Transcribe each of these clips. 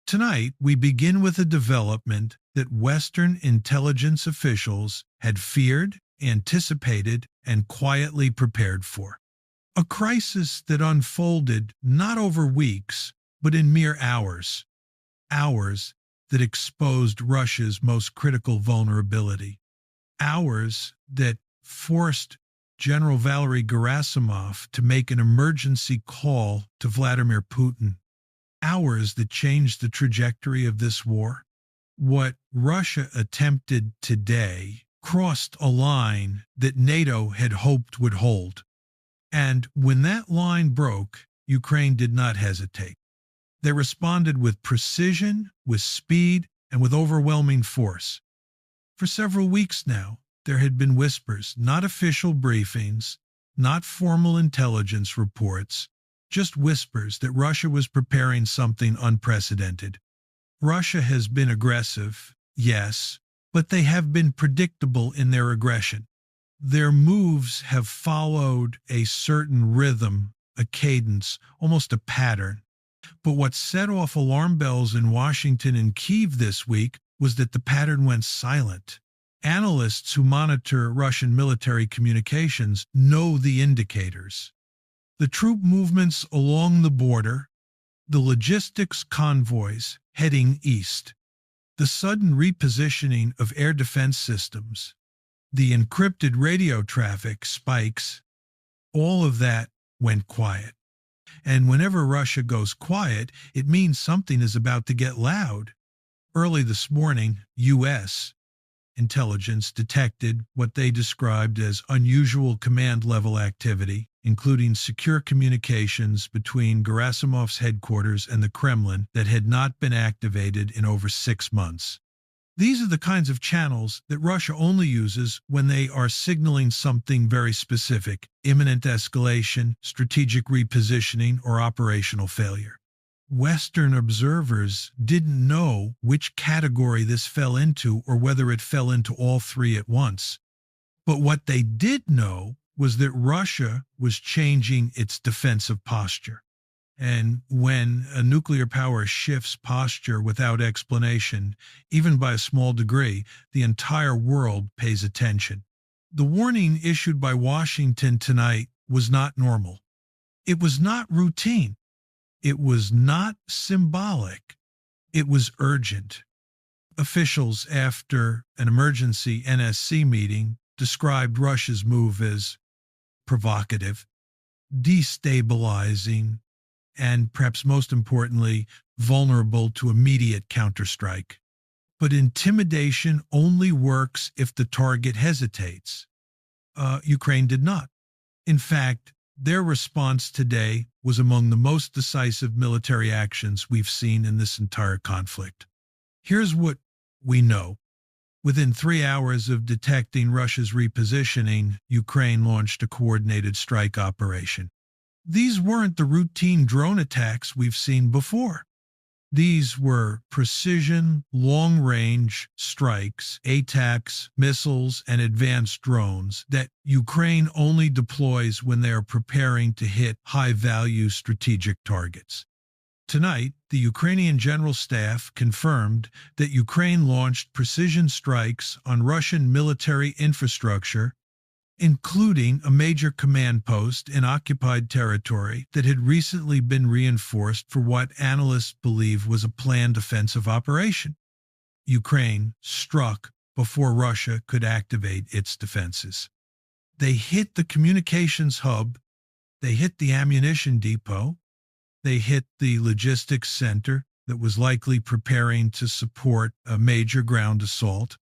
Tonight, we begin with a development that Western intelligence officials had feared, anticipated, and quietly prepared for. A crisis that unfolded not over weeks, but in mere hours. Hours that exposed Russia's most critical vulnerability. Hours that forced General Valery Gerasimov to make an emergency call to Vladimir Putin. Hours that changed the trajectory of this war. What Russia attempted today crossed a line that NATO had hoped would hold. And when that line broke, Ukraine did not hesitate. They responded with precision, with speed, and with overwhelming force. For several weeks now, there had been whispers, not official briefings, not formal intelligence reports, just whispers that Russia was preparing something unprecedented. Russia has been aggressive, yes, but they have been predictable in their aggression. Their moves have followed a certain rhythm, a cadence, almost a pattern. But what set off alarm bells in Washington and Kyiv this week was that the pattern went silent. Analysts who monitor Russian military communications know the indicators. The troop movements along the border, the logistics convoys heading east, the sudden repositioning of air defense systems, the encrypted radio traffic spikes, all of that went quiet. And whenever Russia goes quiet, it means something is about to get loud. Early this morning, U.S. intelligence detected what they described as unusual command-level activity, including secure communications between Gerasimov's headquarters and the Kremlin that had not been activated in over 6 months. These are the kinds of channels that Russia only uses when they are signaling something very specific: imminent escalation, strategic repositioning, or operational failure. Western observers didn't know which category this fell into or whether it fell into all three at once. But what they did know was that Russia was changing its defensive posture. And when a nuclear power shifts posture without explanation, even by a small degree, the entire world pays attention. The warning issued by Washington tonight was not normal. It was not routine. It was not symbolic. It was urgent. Officials, after an emergency NSC meeting, described Russia's move as provocative, destabilizing, and perhaps most importantly, vulnerable to immediate counterstrike. But intimidation only works if the target hesitates. Ukraine did not. In fact, their response today was among the most decisive military actions we've seen in this entire conflict. Here's what we know. Within 3 hours of detecting Russia's repositioning, Ukraine launched a coordinated strike operation. These weren't the routine drone attacks we've seen before. These were precision, long-range strikes, ATACMS, missiles, and advanced drones that Ukraine only deploys when they are preparing to hit high-value strategic targets. Tonight, the Ukrainian General Staff confirmed that Ukraine launched precision strikes on Russian military infrastructure, including a major command post in occupied territory that had recently been reinforced for what analysts believe was a planned offensive operation. Ukraine struck before Russia could activate its defenses. They hit the communications hub, they hit the ammunition depot, they hit the logistics center that was likely preparing to support a major ground assault.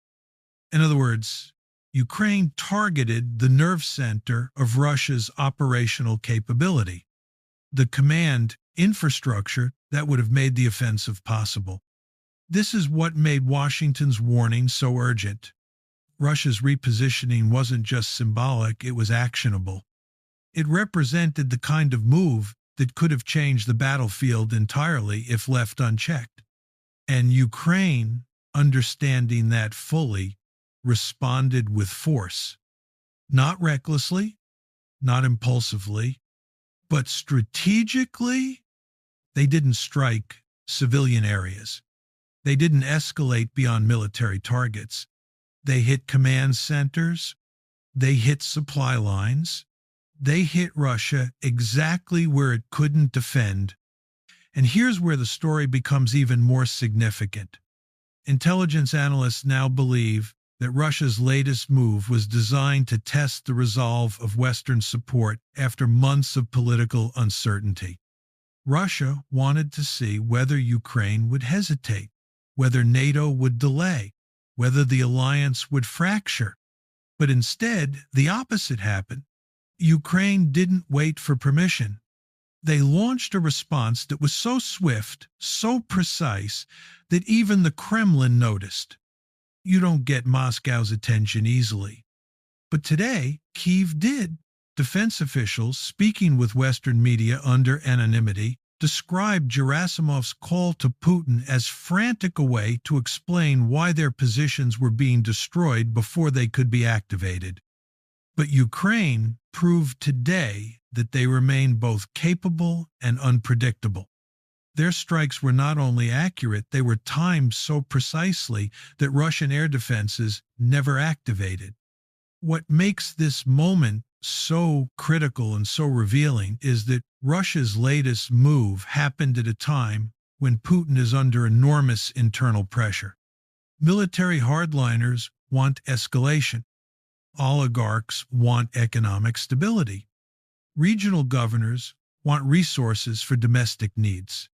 In other words, Ukraine targeted the nerve center of Russia's operational capability, the command infrastructure that would have made the offensive possible. This is what made Washington's warning so urgent. Russia's repositioning wasn't just symbolic, it was actionable. It represented the kind of move that could have changed the battlefield entirely if left unchecked. And Ukraine, understanding that fully, responded with force, not recklessly, not impulsively, but strategically. They didn't strike civilian areas. They didn't escalate beyond military targets. They hit command centers. They hit supply lines. They hit Russia exactly where it couldn't defend. And here's where the story becomes even more significant. Intelligence analysts now believe that Russia's latest move was designed to test the resolve of Western support after months of political uncertainty. Russia wanted to see whether Ukraine would hesitate, whether NATO would delay, whether the alliance would fracture. But instead, the opposite happened. Ukraine didn't wait for permission. They launched a response that was so swift, so precise, that even the Kremlin noticed. You don't get Moscow's attention easily. But today, Kyiv did. Defense officials, speaking with Western media under anonymity, described Gerasimov's call to Putin as frantic a way to explain why their positions were being destroyed before they could be activated. But Ukraine proved today that they remain both capable and unpredictable. Their strikes were not only accurate, they were timed so precisely that Russian air defenses never activated. What makes this moment so critical and so revealing is that Russia's latest move happened at a time when Putin is under enormous internal pressure. Military hardliners want escalation. Oligarchs want economic stability. Regional governors want resources for domestic needs.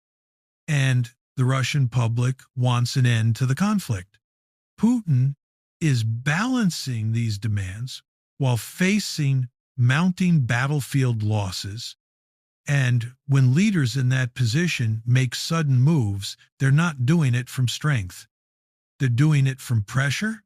And the Russian public wants an end to the conflict. Putin is balancing these demands while facing mounting battlefield losses. And when leaders in that position make sudden moves, they're not doing it from strength. They're doing it from pressure.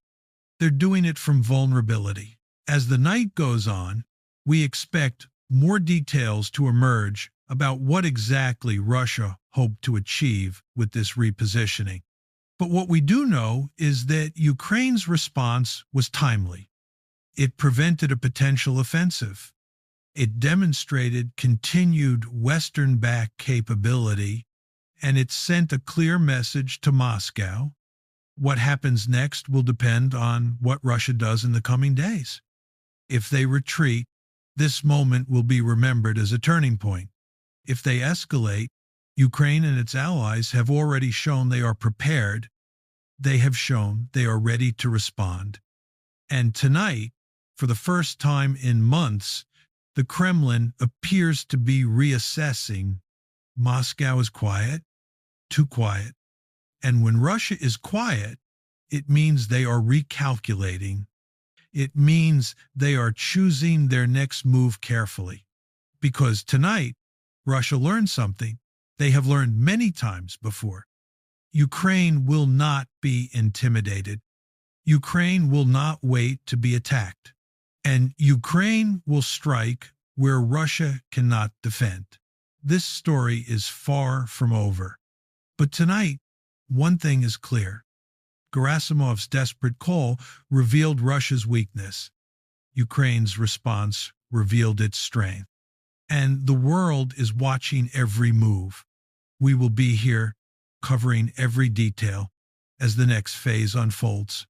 They're doing it from vulnerability. As the night goes on, we expect more details to emerge about what exactly Russia hoped to achieve with this repositioning. But what we do know is that Ukraine's response was timely. It prevented a potential offensive. It demonstrated continued Western-backed capability, and it sent a clear message to Moscow. What happens next will depend on what Russia does in the coming days. If they retreat, this moment will be remembered as a turning point. If they escalate, Ukraine and its allies have already shown they are prepared. They have shown they are ready to respond. And tonight, for the first time in months, the Kremlin appears to be reassessing. Moscow is quiet, too quiet. And when Russia is quiet, it means they are recalculating. It means they are choosing their next move carefully. Because tonight, Russia learned something they have learned many times before. Ukraine will not be intimidated. Ukraine will not wait to be attacked. And Ukraine will strike where Russia cannot defend. This story is far from over. But tonight, one thing is clear. Gerasimov's desperate call revealed Russia's weakness. Ukraine's response revealed its strength. And the world is watching every move. We will be here covering every detail as the next phase unfolds.